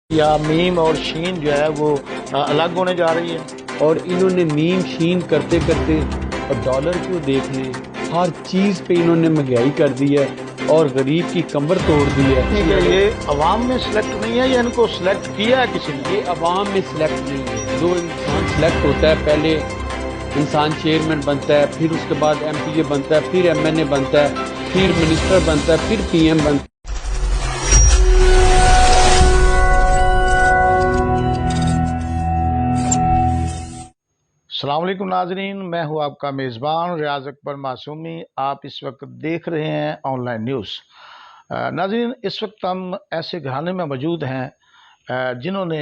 یا میم اور شین جو ہے وہ الگ ہونے جا رہی ہے، اور انہوں نے میم شین کرتے کرتے اور ڈالر کو دیکھ لیں، ہر چیز پہ انہوں نے مہنگائی کر دی ہے اور غریب کی کمر توڑ دی ہے۔ کہ یہ عوام میں سلیکٹ نہیں ہے یا ان کو سلیکٹ کیا ہے کسی نے؟ یہ عوام میں سلیکٹ نہیں ہے، جو انسان سلیکٹ ہوتا ہے پہلے انسان چیئرمین بنتا ہے، پھر اس کے بعد ایم پی اے بنتا ہے، پھر ایم این اے بنتا ہے، پھر منسٹر بنتا ہے، پھر پی ایم بنتا ہے۔ السلام علیکم ناظرین، میں ہوں آپ کا میزبان ریاض اکبر معصومی۔ آپ اس وقت دیکھ رہے ہیں آن لائن نیوز۔ ناظرین، اس وقت ہم ایسے گھرانے میں موجود ہیں جنہوں نے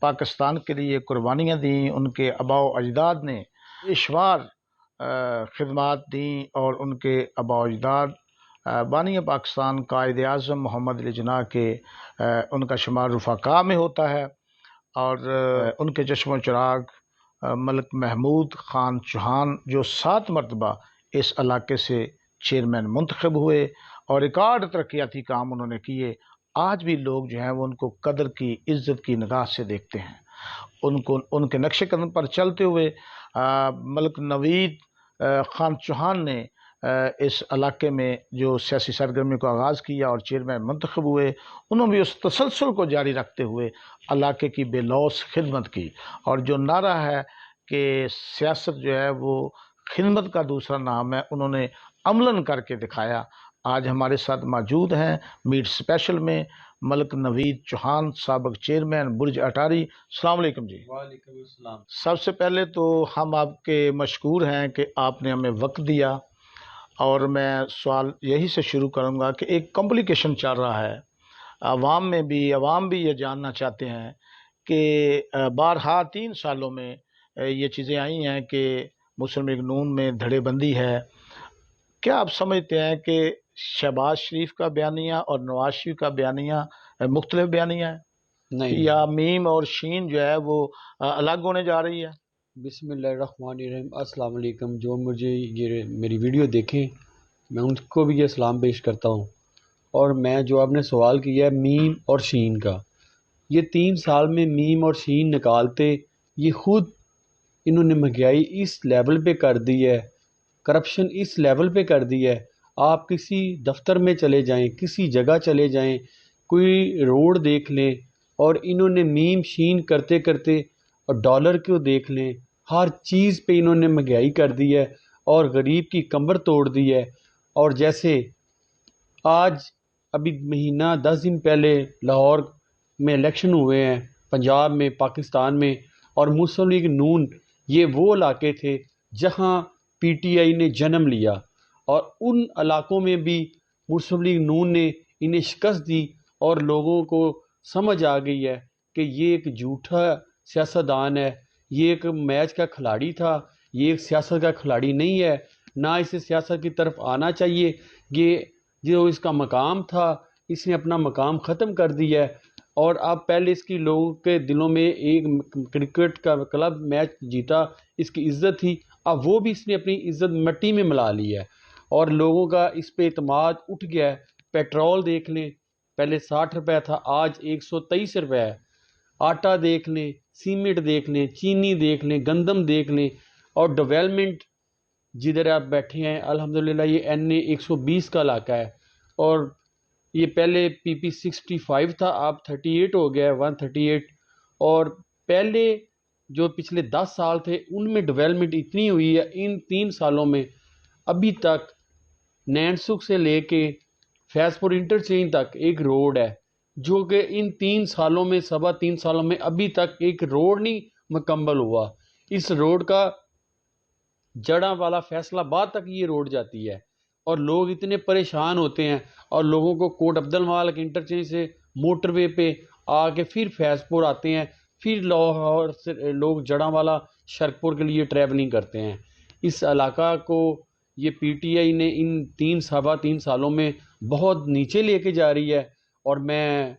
پاکستان کے لیے قربانیاں دیں، ان کے آباء و اجداد نے اشوار خدمات دیں، اور ان کے آباء و اجداد بانی پاکستان قائد اعظم محمد علی جناح کے ان کا شمار رفقا میں ہوتا ہے، اور ان کے چشم و چراغ ملک محمود خان چوہان جو 7 مرتبہ اس علاقے سے چیئرمین منتخب ہوئے اور ریکارڈ ترقیاتی کام انہوں نے کیے، آج بھی لوگ جو ہیں وہ ان کو قدر کی، عزت کی نگاہ سے دیکھتے ہیں۔ ان کے نقش قدم پر چلتے ہوئے ملک نوید خان چوہان نے اس علاقے میں جو سیاسی سرگرمی کو آغاز کیا اور چیئرمین منتخب ہوئے، انہوں نے بھی اس تسلسل کو جاری رکھتے ہوئے علاقے کی بے لوث خدمت کی، اور جو نعرہ ہے کہ سیاست جو ہے وہ خدمت کا دوسرا نام ہے، انہوں نے عملاً کر کے دکھایا۔ آج ہمارے ساتھ موجود ہیں میٹ اسپیشل میں ملک نوید چوہان، سابق چیئرمین برج اٹاری۔ السلام علیکم جی۔ وعلیکم السلام۔ سب سے پہلے تو ہم آپ کے مشکور ہیں کہ آپ نے ہمیں وقت دیا، اور میں سوال یہی سے شروع کروں گا کہ ایک کمپلیکیشن چل رہا ہے عوام میں بھی، عوام بھی یہ جاننا چاہتے ہیں کہ بارہا 3 سالوں میں یہ چیزیں آئی ہیں کہ مسلم لیگ نون میں دھڑے بندی ہے۔ کیا آپ سمجھتے ہیں کہ شہباز شریف کا بیانیہ اور نواز شریف کا بیانیہ مختلف بیانیہ ہے، نہیں، یا میم اور شین جو ہے وہ الگ ہونے جا رہی ہے؟ بسم اللہ الرحمن الرحیم۔ السلام علیکم۔ جو مجھے یہ میری ویڈیو دیکھیں، میں ان کو بھی یہ سلام پیش کرتا ہوں۔ اور میں جو آپ نے سوال کیا ہے میم اور شین کا، یہ 3 سال میں میم اور شین نکالتے، یہ خود انہوں نے مہنگائی اس لیول پہ کر دی ہے، کرپشن اس لیول پہ کر دی ہے۔ آپ کسی دفتر میں چلے جائیں، کسی جگہ چلے جائیں، کوئی روڈ دیکھ لیں، اور انہوں نے میم شین کرتے کرتے اور ڈالر کو دیکھ لیں، ہر چیز پہ انہوں نے مہنگائی کر دی ہے اور غریب کی کمر توڑ دی ہے۔ اور جیسے آج ابھی مہینہ 10 دن پہلے لاہور میں الیکشن ہوئے ہیں، پنجاب میں، پاکستان میں، اور مسلم لیگ نون یہ وہ علاقے تھے جہاں پی ٹی آئی نے جنم لیا، اور ان علاقوں میں بھی مسلم لیگ نون نے انہیں شکست دی، اور لوگوں کو سمجھ آ گئی ہے کہ یہ ایک جھوٹا سیاستدان ہے، یہ ایک میچ کا کھلاڑی تھا، یہ ایک سیاست کا کھلاڑی نہیں ہے، نہ اسے سیاست کی طرف آنا چاہیے۔ یہ جو اس کا مقام تھا، اس نے اپنا مقام ختم کر دیا ہے۔ اور اب پہلے اس کی لوگوں کے دلوں میں ایک کرکٹ کا کلب میچ جیتا، اس کی عزت تھی، اب وہ بھی اس نے اپنی عزت مٹی میں ملا لی ہے، اور لوگوں کا اس پہ اعتماد اٹھ گیا ہے۔ پیٹرول دیکھ لیں، پہلے 60 روپے تھا، آج 123 روپے ہے۔ آٹا دیکھ لیں، سیمنٹ دیکھ لیں، چینی دیکھ لیں، گندم دیکھ لیں، اور ڈیولپمنٹ جدھر آپ بیٹھے ہیں الحمدللہ یہ این اے 120 کا علاقہ ہے، اور یہ پہلے پی پی 65 تھا، اب 38 ہو گیا ہے، 138۔ اور پہلے جو پچھلے 10 سال تھے ان میں ڈیولپمنٹ اتنی ہوئی ہے، ان 3 سالوں میں ابھی تک نین سکھ سے لے کے فیض پور انٹرچینج تک ایک روڈ ہے، جو کہ ان 3 سالوں میں، 3.25 سالوں میں ابھی تک ایک روڈ نہیں مکمل ہوا۔ اس روڈ کا جڑاں والا فیصل آباد تک یہ روڈ جاتی ہے، اور لوگ اتنے پریشان ہوتے ہیں، اور لوگوں کو کوٹ عبد المالک انٹرچینج سے موٹر وے پہ آ کے پھر فیض پور آتے ہیں، پھر لاہور سے لوگ جڑاں والا شرک پور کے لیے ٹریولنگ کرتے ہیں۔ اس علاقہ کو یہ پی ٹی آئی نے ان 3 سالوں میں بہت نیچے لے کے جا رہی ہے، اور میں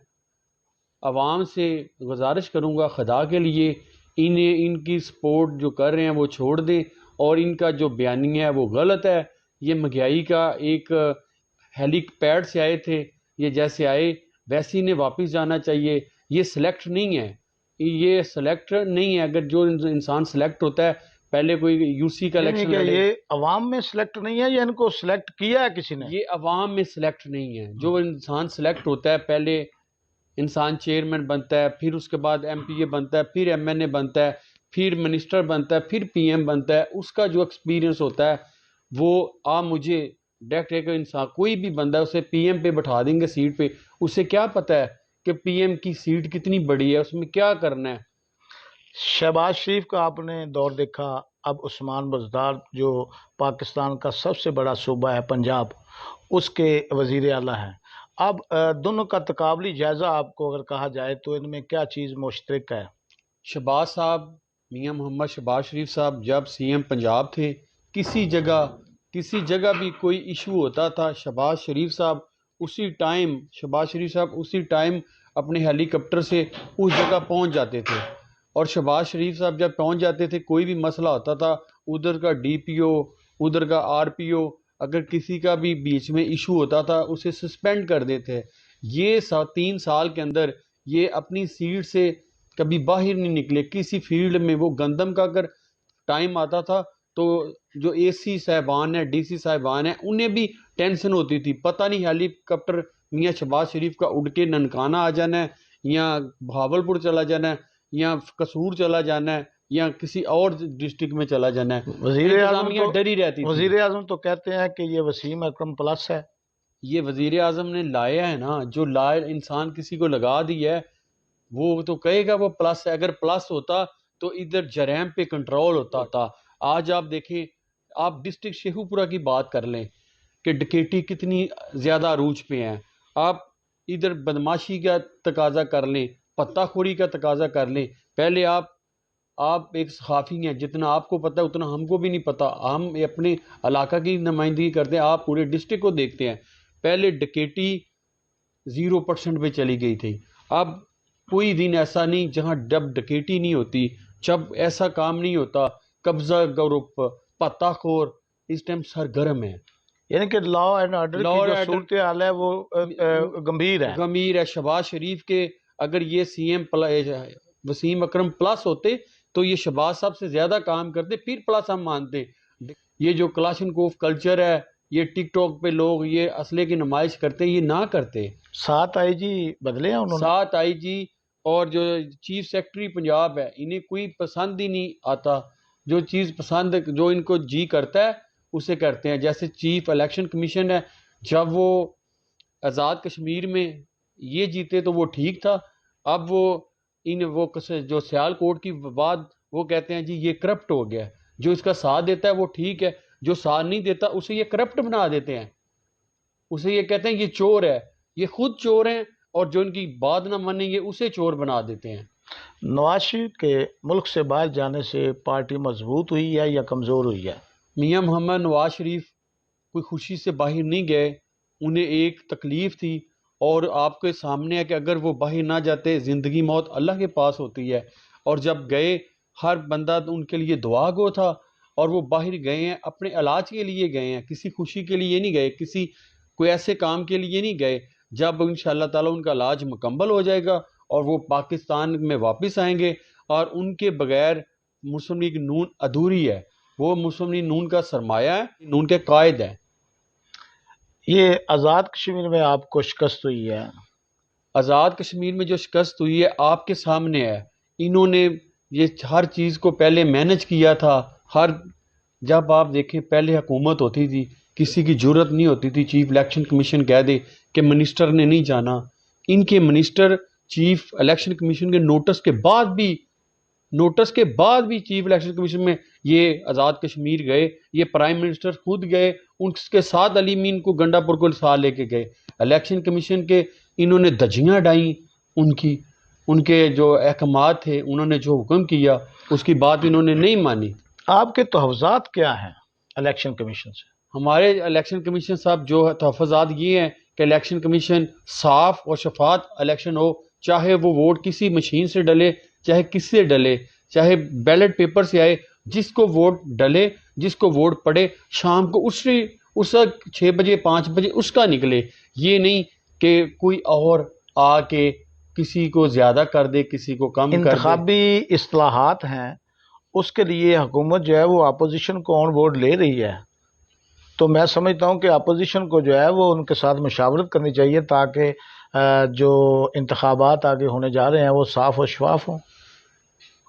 عوام سے گزارش کروں گا خدا کے لیے انہیں ان کی سپورٹ جو کر رہے ہیں وہ چھوڑ دیں، اور ان کا جو بیانیہ ہے وہ غلط ہے۔ یہ مہنگائی کا ایک ہیلی پیڈ سے آئے تھے، یہ جیسے آئے ویسے انہیں واپس جانا چاہیے۔ یہ سلیکٹ نہیں ہے، یہ سلیکٹ نہیں ہے. اگر جو انسان سلیکٹ ہوتا ہے پہلے کوئی یو سی کا یعنی الیکشن کہ لڑے، یہ عوام میں سلیکٹ نہیں ہے یا ان کو سلیکٹ کیا ہے کسی نے؟ یہ عوام میں سلیکٹ نہیں ہے. جو انسان سلیکٹ ہوتا ہے پہلے انسان چیئرمین بنتا ہے، پھر اس کے بعد ایم پی اے بنتا ہے، پھر ایم این اے بنتا ہے، پھر منسٹر بنتا ہے، پھر پی ایم بنتا ہے. اس کا جو ایکسپیرینس ہوتا ہے وہ مجھے ڈائریکٹ ایک انسان کوئی بھی بندہ اسے پی ایم پہ بٹھا دیں گے سیٹ پہ، اسے کیا پتہ ہے کہ پی ایم کی سیٹ کتنی بڑی ہے، اس میں کیا کرنا ہے. شہباز شریف کا آپ نے دور دیکھا، اب عثمان بزدار جو پاکستان کا سب سے بڑا صوبہ ہے پنجاب، اس کے وزیر اعلیٰ ہیں. اب دونوں کا تقابلی جائزہ آپ کو اگر کہا جائے تو ان میں کیا چیز مشترک ہے؟ شہباز صاحب، میاں محمد شہباز شریف صاحب جب سی ایم پنجاب تھے، کسی جگہ بھی کوئی ایشو ہوتا تھا، شہباز شریف صاحب اسی ٹائم اپنے ہیلی کاپٹر سے اس جگہ پہنچ جاتے تھے. اور شہباز شریف صاحب جب پہنچ جاتے تھے کوئی بھی مسئلہ ہوتا تھا، ادھر کا ڈی پی او، ادھر کا آر پی او، اگر کسی کا بھی بیچ میں ایشو ہوتا تھا اسے سسپینڈ کر دیتے. یہ 3 سال کے اندر یہ اپنی سیٹ سے کبھی باہر نہیں نکلے. کسی فیلڈ میں وہ گندم کا اگر ٹائم آتا تھا تو جو اے سی صاحبان ہیں، ڈی سی صاحبان ہیں، انہیں بھی ٹینشن ہوتی تھی، پتہ نہیں ہیلی کاپٹر میاں شہباز شریف کا اڑ کے ننکانہ آ جانا ہے یا بہاولپور چلا جانا ہے یا قصور چلا جانا ہے یا کسی اور ڈسٹرکٹ میں چلا جانا ہے. انتظامیہ ڈری رہتی تھی. وزیر اعظم تو کہتے ہیں کہ یہ وسیم اکرم پلس ہے. یہ وزیر اعظم نے لایا ہے نا، جو لائے انسان کسی کو لگا دی ہے وہ تو کہے گا وہ پلس ہے. اگر پلس ہوتا تو ادھر جرائم پہ کنٹرول ہوتا تھا. آج آپ دیکھیں، آپ ڈسٹرکٹ شیخو پورہ کی بات کر لیں کہ ڈکیٹی کتنی زیادہ عروج پہ ہیں. آپ ادھر بدماشی کا تقاضا کر لیں، پتہ خوری کا تقاضا کر لیں. پہلے آپ ایک صحافی ہیں، جتنا آپ کو پتہ ہے اتنا ہم کو بھی نہیں پتہ. ہم اپنے علاقہ کی نمائندگی کرتے ہیں، آپ پورے ڈسٹرکٹ کو دیکھتے ہیں. پہلے ڈکیٹی 0% پہ چلی گئی تھی. اب کوئی دن ایسا نہیں جہاں جب ڈکیٹی نہیں ہوتی، جب ایسا کام نہیں ہوتا. قبضہ گروپ، پتہ خور اس ٹائم سرگرم ہے. یعنی کہ لا اینڈ آرڈر کی جو صورتحال ہے وہ گمبھیر ہے. گمبھیر ہے. شہباز شریف کے اگر یہ سی ایم وسیم اکرم پلس ہوتے تو یہ شہباز صاحب سے زیادہ کام کرتے، پھر پلس ہم مانتے. یہ جو کلاشنکوف کلچر ہے، یہ ٹک ٹاک پہ لوگ یہ اسلحے کی نمائش کرتے، یہ نہ کرتے. 7 آئی جی بدلے ہیں انہوں نے. 7 آئی جی اور جو چیف سیکرٹری پنجاب ہے، انہیں کوئی پسند ہی نہیں آتا. جو چیز پسند جو ان کو جی کرتا ہے اسے کرتے ہیں. جیسے چیف الیکشن کمیشن ہے، جب وہ آزاد کشمیر میں یہ جیتے تو وہ ٹھیک تھا. اب وہ جو سیال کوٹ کی بعد وہ کہتے ہیں جی یہ کرپٹ ہو گیا. جو اس کا ساتھ دیتا ہے وہ ٹھیک ہے، جو ساتھ نہیں دیتا اسے یہ کرپٹ بنا دیتے ہیں. اسے یہ کہتے ہیں یہ چور ہے. یہ خود چور ہیں اور جو ان کی بات نہ مانیں گے اسے چور بنا دیتے ہیں. نواز شریف کے ملک سے باہر جانے سے پارٹی مضبوط ہوئی ہے یا کمزور ہوئی ہے؟ میاں محمد نواز شریف کوئی خوشی سے باہر نہیں گئے. انہیں ایک تکلیف تھی اور آپ کے سامنے ہے کہ اگر وہ باہر نہ جاتے، زندگی موت اللہ کے پاس ہوتی ہے. اور جب گئے ہر بندہ ان کے لیے دعا گو تھا اور وہ باہر گئے ہیں، اپنے علاج کے لیے گئے ہیں، کسی خوشی کے لیے نہیں گئے، کسی کوئی ایسے کام کے لیے نہیں گئے. جب انشاءاللہ تعالی ان کا علاج مکمل ہو جائے گا اور وہ پاکستان میں واپس آئیں گے، اور ان کے بغیر مسلم لیگ نون ادھوری ہے. وہ مسلم لیگ نون کا سرمایہ ہے، نون کے قائد ہیں. یہ آزاد کشمیر میں آپ کو شکست ہوئی ہے. آزاد کشمیر میں جو شکست ہوئی ہے آپ کے سامنے ہے. انہوں نے یہ ہر چیز کو پہلے مینج کیا تھا. جب آپ دیکھیں پہلے حکومت ہوتی تھی، کسی کی جرت نہیں ہوتی تھی چیف الیکشن کمیشن کہہ دے کہ منسٹر نے نہیں جانا. ان کے منسٹر چیف الیکشن کمیشن کے نوٹس کے بعد بھی چیف الیکشن کمیشن میں یہ آزاد کشمیر گئے. یہ پرائم منسٹر خود گئے، ان کے ساتھ علی مین کو گنڈا پور کو ساتھ لے کے گئے. الیکشن کمیشن کے انہوں نے دھجیاں ڈائیں. ان کے جو احکامات تھے، انہوں نے جو حکم کیا اس کی بات انہوں نے نہیں مانی. آپ کے تحفظات کیا ہیں الیکشن کمیشن سے؟ ہمارے الیکشن کمیشن صاحب جو تحفظات یہ ہیں کہ الیکشن کمیشن صاف اور شفاف الیکشن ہو. چاہے وہ ووٹ کسی مشین سے ڈلے، چاہے کس سے ڈلے، چاہے بیلٹ پیپر سے آئے، جس کو ووٹ ڈلے، جس کو ووٹ پڑے، شام کو اس 6 بجے 5 بجے اس کا نکلے. یہ نہیں کہ کوئی اور آ کے کسی کو زیادہ کر دے کسی کو کم کر دے. انتخابی اصلاحات ہیں، اس کے لیے حکومت جو ہے وہ اپوزیشن کو آن بورڈ لے رہی ہے، تو میں سمجھتا ہوں کہ اپوزیشن کو جو ہے وہ ان کے ساتھ مشاورت کرنی چاہیے تاکہ جو انتخابات آگے ہونے جا رہے ہیں وہ صاف و شفاف ہوں.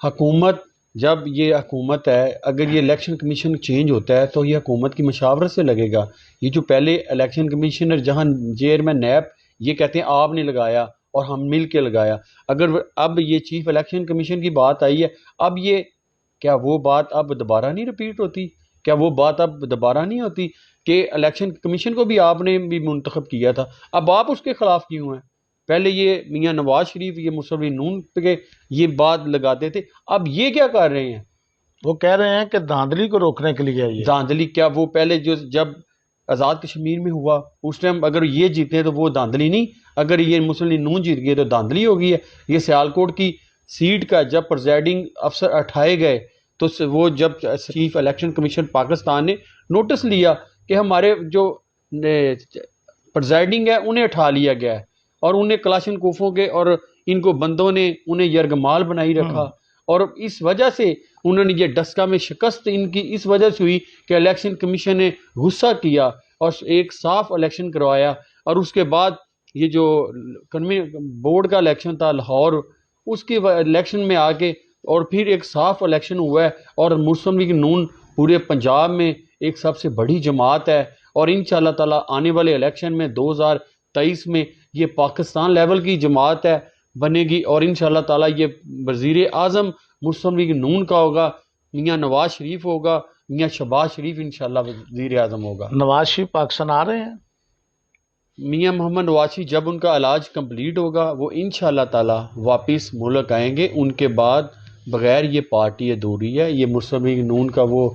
حکومت، جب یہ حکومت ہے، اگر یہ الیکشن کمیشن چینج ہوتا ہے تو یہ حکومت کی مشاورت سے لگے گا. یہ جو پہلے الیکشن کمیشنر جہاں چیئرمین نیب یہ کہتے ہیں آپ نے لگایا اور ہم مل کے لگایا، اگر اب یہ چیف الیکشن کمیشن کی بات آئی ہے، اب یہ کیا وہ بات اب دوبارہ نہیں رپیٹ ہوتی؟ کیا وہ بات اب دوبارہ نہیں ہوتی کہ الیکشن کمیشن کو بھی آپ نے بھی منتخب کیا تھا، اب آپ اس کے خلاف کیوں ہیں؟ پہلے یہ میاں نواز شریف یہ مسلم نون پہ یہ بات لگاتے تھے، اب یہ کیا کر رہے ہیں؟ وہ کہہ رہے ہیں کہ دھاندلی کو روکنے کے لیے یہ دھاندلی کیا؟ وہ پہلے جب آزاد کشمیر میں ہوا اس ٹائم اگر یہ جیتے تو وہ دھاندلی نہیں، اگر یہ مسلم نون جیت گئے تو دھاندلی ہو گئی ہے. یہ سیالکوٹ کی سیٹ کا جب پریزائڈنگ افسر اٹھائے گئے تو وہ جب چیف الیکشن کمیشن پاکستان نے نوٹس لیا کہ ہمارے جو پریزائڈنگ ہے انہیں اٹھا لیا گیا ہے اور انہیں کلاشن کوفوں کے اور ان کو بندوں نے انہیں یرغمال بنائی رکھا، اور اس وجہ سے انہوں نے یہ ڈسکا میں شکست ان کی اس وجہ سے ہوئی کہ الیکشن کمیشن نے غصہ کیا اور ایک صاف الیکشن کروایا. اور اس کے بعد یہ جو بورڈ کا الیکشن تھا لاہور، اس کے الیکشن میں آ کے اور پھر ایک صاف الیکشن ہوا ہے، اور مسلم لیگ نون پورے پنجاب میں ایک سب سے بڑی جماعت ہے، اور انشاءاللہ تعالی آنے والے الیکشن میں 2023 میں یہ پاکستان لیول کی جماعت ہے بنے گی، اور انشاءاللہ تعالی یہ وزیر اعظم مسلم لیگ نون کا ہوگا، میاں نواز شریف ہوگا، میاں شہباز شریف انشاءاللہ وزیر اعظم ہوگا. نواز شریف پاکستان آ رہے ہیں؟ میاں محمد نواز شریف جب ان کا علاج کمپلیٹ ہوگا وہ انشاءاللہ تعالی واپس ملک آئیں گے. ان کے بعد بغیر یہ پارٹی ادھوری ہے. یہ مسلم لیگ نون کا وہ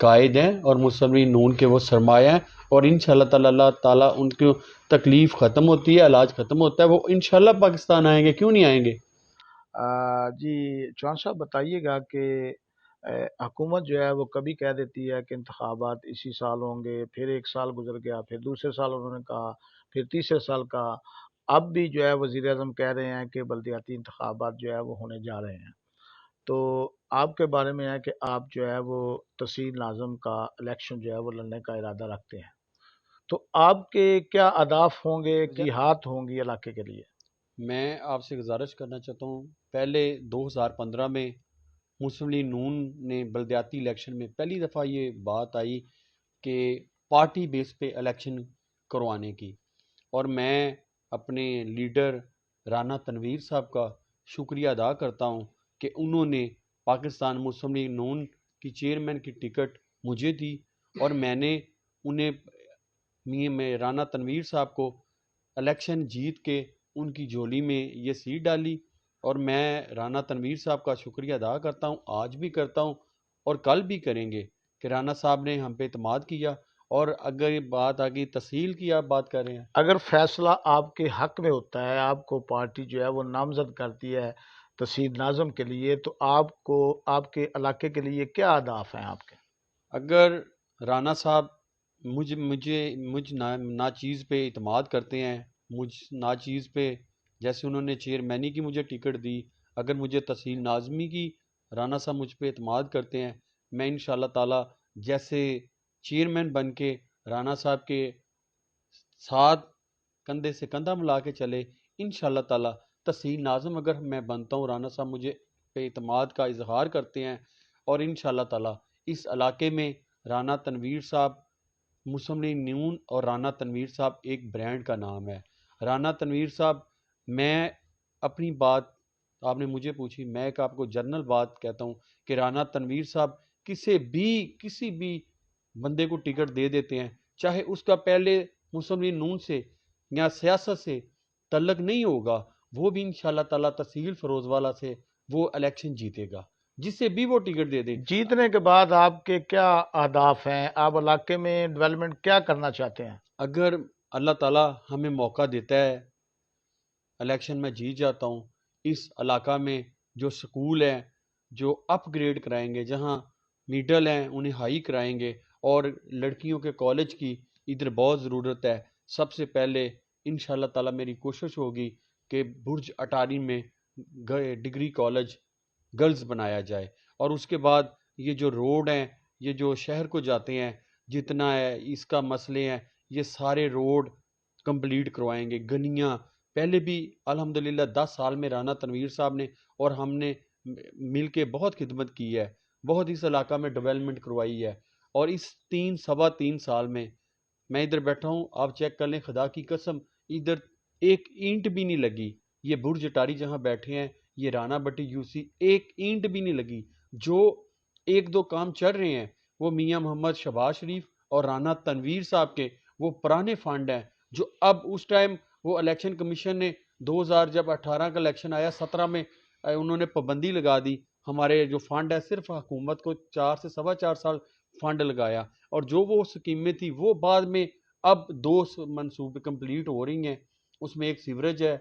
قائد ہیں اور مسلم لیگ نون کے وہ سرمایہ ہیں، اور انشاءاللہ تعالی اللہ تعالیٰ ان کی تکلیف ختم ہوتی ہے، علاج ختم ہوتا ہے، وہ انشاءاللہ پاکستان آئیں گے. کیوں نہیں آئیں گے؟ جی چوہان صاحب بتائیے گا کہ حکومت جو ہے وہ کبھی کہہ دیتی ہے کہ انتخابات اسی سال ہوں گے، پھر ایک سال گزر گیا، پھر دوسرے سال انہوں نے کہا، پھر تیسرے سال کہا، اب بھی جو ہے وزیر اعظم کہہ رہے ہیں کہ بلدیاتی انتخابات جو ہے وہ ہونے جا رہے ہیں. تو آپ کے بارے میں ہے کہ آپ جو ہے وہ تحصیل ناظم کا الیکشن جو ہے وہ لڑنے کا ارادہ رکھتے ہیں، تو آپ کے کیا اہداف ہوں گے، جہات ہوں گی علاقے کے لیے؟ میں آپ سے گزارش کرنا چاہتا ہوں، پہلے 2015 میں مسلم لیگ نون نے بلدیاتی الیکشن میں پہلی دفعہ یہ بات آئی کہ پارٹی بیس پہ الیکشن کروانے کی، اور میں اپنے لیڈر رانا تنویر صاحب کا شکریہ ادا کرتا ہوں کہ انہوں نے پاکستان مسلم لیگ نون کی چیئرمین کی ٹکٹ مجھے دی، اور میں نے انہیں میں رانا تنویر صاحب کو الیکشن جیت کے ان کی جھولی میں یہ سیٹ ڈالی. اور میں رانا تنویر صاحب کا شکریہ ادا کرتا ہوں، آج بھی کرتا ہوں اور کل بھی کریں گے، کہ رانا صاحب نے ہم پہ اعتماد کیا. اور اگر یہ بات آگئی تحصیل کی آپ بات کر رہے ہیں، اگر فیصلہ آپ کے حق میں ہوتا ہے، آپ کو پارٹی جو ہے وہ نامزد کرتی ہے تحصیل ناظم کے لیے، تو آپ کو آپ کے علاقے کے لیے کیا اہداف ہیں آپ کے؟ اگر رانا صاحب مجھ ناچیز پہ اعتماد کرتے ہیں، مجھ ناچیز پہ جیسے انہوں نے چیئرمینی کی مجھے ٹکٹ دی، اگر مجھے تحصیل ناظمی کی رانا صاحب مجھ پہ اعتماد کرتے ہیں، میں انشاءاللہ تعالی جیسے چیئرمین بن کے رانا صاحب کے ساتھ کندھے سے کندھا ملا کے چلے، انشاءاللہ تعالی تحصیل ناظم اگر میں بنتا ہوں، رانا صاحب مجھے پہ اعتماد کا اظہار کرتے ہیں، اور انشاءاللہ تعالی اس علاقے میں رانا تنویر صاحب مسلم لیگ نون اور رانا تنویر صاحب ایک برانڈ کا نام ہے. رانا تنویر صاحب، میں اپنی بات آپ نے مجھے پوچھی، میں ایک آپ کو جنرل بات کہتا ہوں کہ رانا تنویر صاحب کسی بھی بندے کو ٹکٹ دے دیتے ہیں، چاہے اس کا پہلے مسلم لیگ نون سے یا سیاست سے تعلق نہیں ہوگا، وہ بھی انشاءاللہ تعالی تحصیل فیروز والا سے وہ الیکشن جیتے گا، جس سے بھی وہ ٹکٹ دے دیں. جیتنے کے بعد آپ کے کیا اہداف ہیں؟ آپ علاقے میں ڈیولپمنٹ کیا کرنا چاہتے ہیں؟ اگر اللہ تعالی ہمیں موقع دیتا ہے، الیکشن میں جیت جاتا ہوں، اس علاقہ میں جو سکول ہیں جو اپ گریڈ کرائیں گے، جہاں میڈل ہیں انہیں ہائی کرائیں گے، اور لڑکیوں کے کالج کی ادھر بہت ضرورت ہے. سب سے پہلے انشاءاللہ تعالی میری کوشش ہوگی کہ برج اٹاری میں ڈگری کالج گرلز بنایا جائے، اور اس کے بعد یہ جو روڈ ہیں، یہ جو شہر کو جاتے ہیں جتنا ہے اس کا مسئلے ہیں، یہ سارے روڈ کمپلیٹ کروائیں گے. گلیاں پہلے بھی الحمدللہ 10 سال میں رانا تنویر صاحب نے اور ہم نے مل کے بہت خدمت کی ہے، بہت اس علاقہ میں ڈیولپمنٹ کروائی ہے. اور اس سوا تین سال میں ادھر بیٹھا ہوں، آپ چیک کر لیں، خدا کی قسم ادھر ایک اینٹ بھی نہیں لگی. یہ برج اٹاری جہاں بیٹھے ہیں، یہ رانا بٹی یو سی، ایک اینٹ بھی نہیں لگی. جو ایک دو کام چل رہے ہیں وہ میاں محمد شہباز شریف اور رانا تنویر صاحب کے وہ پرانے فنڈ ہیں، جو اب اس ٹائم وہ الیکشن کمیشن نے 2000 جب 18 کا الیکشن آیا، 17 میں انہوں نے پابندی لگا دی. ہمارے جو فنڈ ہے صرف حکومت کو 4 سے 4.25 سال فنڈ لگایا، اور جو وہ سکیمیں تھی وہ بعد میں اب 2 منصوبے کمپلیٹ ہو رہی ہیں. اس میں ایک سیوریج ہے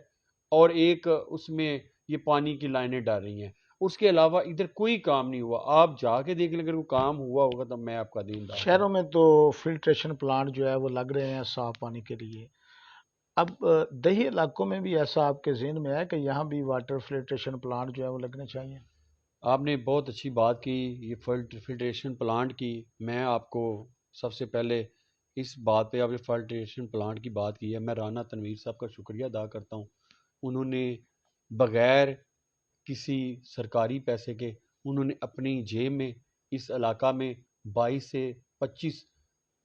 اور ایک اس میں یہ پانی کی لائنیں ڈال رہی ہیں. اس کے علاوہ ادھر کوئی کام نہیں ہوا. آپ جا کے دیکھ لیں، اگر کوئی کام ہوا ہوگا تو میں آپ کا دیندار ہوں. شہروں میں تو فلٹریشن پلانٹ جو ہے وہ لگ رہے ہیں صاف پانی کے لیے. اب دیہی علاقوں میں بھی ایسا آپ کے ذہن میں ہے کہ یہاں بھی واٹر فلٹریشن پلانٹ جو ہے وہ لگنے چاہیے؟ آپ نے بہت اچھی بات کی یہ فلٹریشن پلانٹ کی. میں آپ کو سب سے پہلے اس بات پہ، آپ نے فلٹریشن پلانٹ کی بات کی ہے، میں رانا تنویر صاحب کا شکریہ ادا کرتا ہوں. انہوں نے بغیر کسی سرکاری پیسے کے انہوں نے اپنی جیب میں اس علاقہ میں 22 سے 25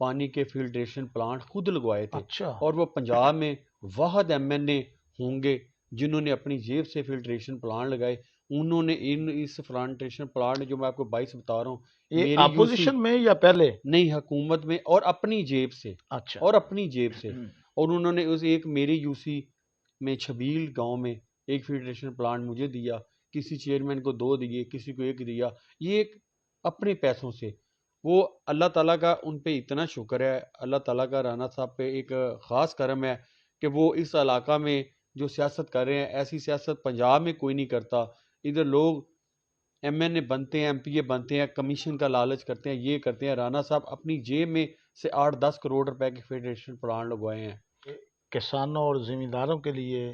پانی کے فلٹریشن پلانٹ خود لگوائے تھے. اچھا. اور وہ پنجاب میں واحد ایم این اے ہوں گے جنہوں نے اپنی جیب سے فلٹریشن پلانٹ لگائے. انہوں نے اس فلٹریشن پلانٹ جو میں آپ کو 22 بتا رہا ہوں، یہ میری اپوزیشن میں یا پہلے؟ نہیں، حکومت میں، اور اپنی جیب سے. اچھا. اور اپنی جیب سے. اور انہوں نے اس ایک میری یو سی میں چھبیل گاؤں میں ایک فلٹریشن پلانٹ مجھے دیا، کسی چیئرمین کو 2 دیے، کسی کو 1 دیا. یہ ایک اپنے پیسوں سے. وہ اللہ تعالیٰ کا ان پہ اتنا شکر ہے، اللہ تعالیٰ کا رانا صاحب پہ ایک خاص کرم ہے کہ وہ اس علاقہ میں جو سیاست کر رہے ہیں، ایسی سیاست پنجاب میں کوئی نہیں کرتا. ادھر لوگ ایم این اے بنتے ہیں، ایم پی اے بنتے ہیں، کمیشن کا لالچ کرتے ہیں، یہ کرتے ہیں. رانا صاحب اپنی جیب میں سے 8-10 کروڑ روپے کے فیڈریشن پلانٹ لگوائے ہیں. کسانوں اور زمینداروں کے لیے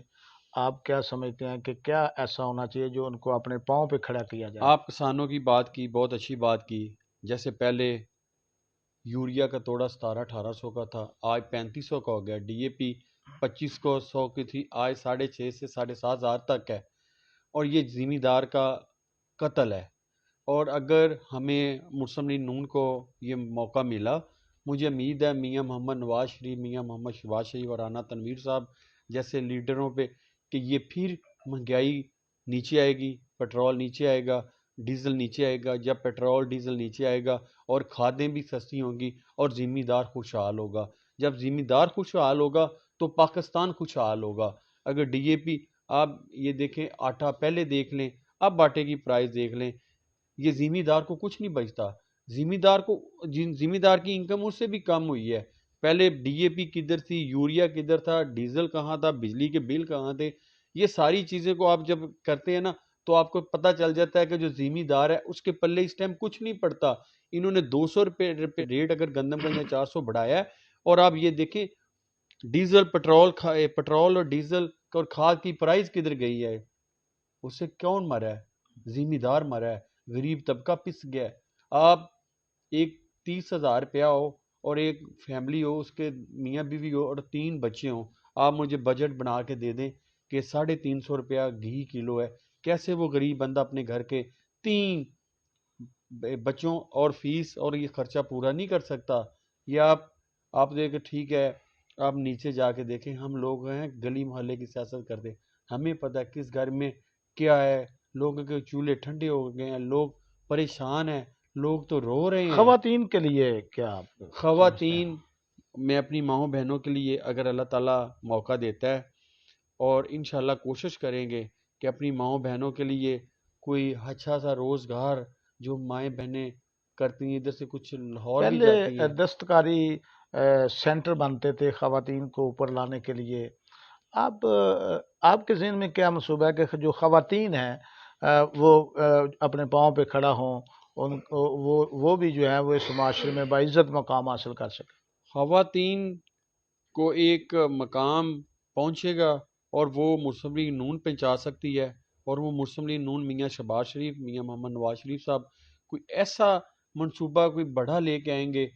آپ کیا سمجھتے ہیں کہ کیا ایسا ہونا چاہیے جو ان کو اپنے پاؤں پہ کھڑا کیا جائے؟ آپ کسانوں کی بات کی، بہت اچھی بات کی. جیسے پہلے یوریا کا توڑا 1700-1800 کا تھا، آج 3500 کا ہو گیا. ڈی اے پی 2500 کی تھی، آج 6,500 سے 7,500 تک ہے. اور یہ زمیندار کا قتل ہے. اور اگر ہمیں مسلم نون کو یہ موقع ملا، مجھے امید ہے میاں محمد نواز شریف، میاں محمد شہباز شریف اور رانا تنویر صاحب جیسے لیڈروں پہ کہ یہ پھر مہنگائی نیچے آئے گی، پیٹرول نیچے آئے گا، ڈیزل نیچے آئے گا. جب پیٹرول ڈیزل نیچے آئے گا اور کھادیں بھی سستی ہوں گی اور زمیندار خوشحال ہوگا. جب زمیندار خوشحال ہوگا تو پاکستان خوشحال ہوگا. اگر ڈی اے پی، آپ یہ دیکھیں، آٹا پہلے دیکھ لیں، اب آٹے کی پرائس دیکھ لیں، یہ زمیندار کو کچھ نہیں بچتا. زمیندار کی انکم اس سے بھی کم ہوئی ہے. پہلے ڈی اے پی کدھر تھی، یوریا کدھر تھا، ڈیزل کہاں تھا، بجلی کے بل کہاں تھے. یہ ساری چیزیں کو آپ جب کرتے ہیں نا تو آپ کو پتہ چل جاتا ہے کہ جو زمیندار ہے اس کے پلے اس ٹائم کچھ نہیں پڑتا. انہوں نے 200 روپے ریٹ اگر گندم کا 400 بڑھایا ہے. اور آپ یہ دیکھیں ڈیزل پٹرول اور ڈیزل اور کھاد کی پرائز کدھر گئی ہے. اس سے کون مرا ہے؟ زمیندار مرا ہے، غریب طبقہ پس گیا ہے. آپ ایک 30,000 روپیہ ہو اور ایک فیملی ہو، اس کے میاں بیوی ہو اور 3 بچے ہوں، آپ مجھے بجٹ بنا کے دے دیں کہ 350 روپیہ گھی کلو ہے. کیسے وہ غریب بندہ اپنے گھر کے 3 بچوں اور فیس اور یہ خرچہ پورا نہیں کر سکتا؟ یا آپ دیکھیں، ٹھیک ہے، آپ نیچے جا کے دیکھیں، ہم لوگ ہیں گلی محلے کی سیاست کرتے، ہمیں پتہ ہے کس گھر میں کیا ہے. لوگوں کے چولہے ٹھنڈے ہو گئے ہیں، لوگ پریشان ہیں، لوگ تو رو رہے ہیں. خواتین کے لیے کیا آپ سمجھتے ہیں؟ خواتین میں اپنی ماؤں بہنوں کے لیے اگر اللہ تعالیٰ موقع دیتا ہے اور انشاءاللہ کوشش کریں گے کہ اپنی ماؤں بہنوں کے لیے کوئی اچھا سا روزگار جو مائیں بہنیں کرتی ہیں، ادھر سے کچھ لاہور بھی جاتی پہلے ہیں. دستکاری سینٹر بنتے تھے خواتین کو اوپر لانے کے لیے. آپ کے ذہن میں کیا منصوبہ ہے کہ جو خواتین ہیں وہ اپنے پاؤں پہ کھڑا ہوں، وہ بھی جو ہے وہ اس معاشرے میں باعزت مقام حاصل کر سکیں؟ خواتین کو ایک مقام پہنچے گا اور وہ مسلم لیگ نون پہ جا سکتی ہے، اور وہ مسلم لیگ نون میاں شہباز شریف، میاں محمد نواز شریف صاحب کوئی ایسا منصوبہ کوئی بڑا لے کے آئیں گے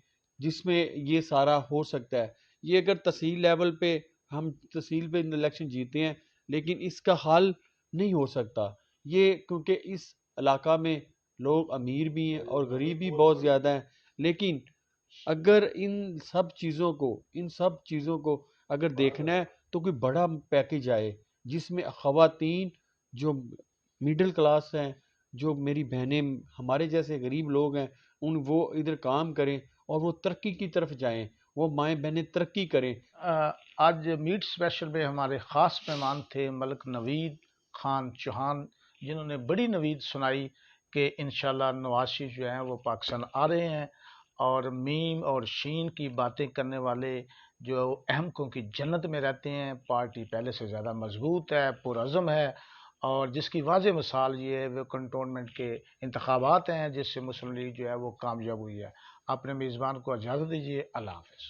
جس میں یہ سارا ہو سکتا ہے۔ یہ اگر تحصیل لیول پہ ہم تحصیل پہ الیکشن جیتے ہیں، لیکن اس کا حل نہیں ہو سکتا یہ، کیونکہ اس علاقہ میں لوگ امیر بھی ہیں اور غریب بھی بہت زیادہ ہیں۔ لیکن اگر ان سب چیزوں کو اگر دیکھنا ہے تو کوئی بڑا پیکیج آئے جس میں خواتین جو میڈل کلاس ہیں، جو میری بہنیں ہمارے جیسے غریب لوگ ہیں، وہ ادھر کام کریں اور وہ ترقی کی طرف جائیں، وہ مائیں بہنیں ترقی کریں۔ آج میٹ اسپیشل میں ہمارے خاص مہمان تھے ملک نوید خان چوہان، جنہوں نے بڑی نوید سنائی کہ انشاءاللہ نواز شریف جو ہیں وہ پاکستان آ رہے ہیں، اور میم اور شین کی باتیں کرنے والے جو احمقوں کی جنت میں رہتے ہیں۔ پارٹی پہلے سے زیادہ مضبوط ہے، پرعزم ہے، اور جس کی واضح مثال یہ ہے وہ کنٹونمنٹ کے انتخابات ہیں جس سے مسلم لیگ جو ہے وہ کامیاب ہوئی ہے۔ اپنے میزبان کو اجازت دیجیے، اللہ حافظ۔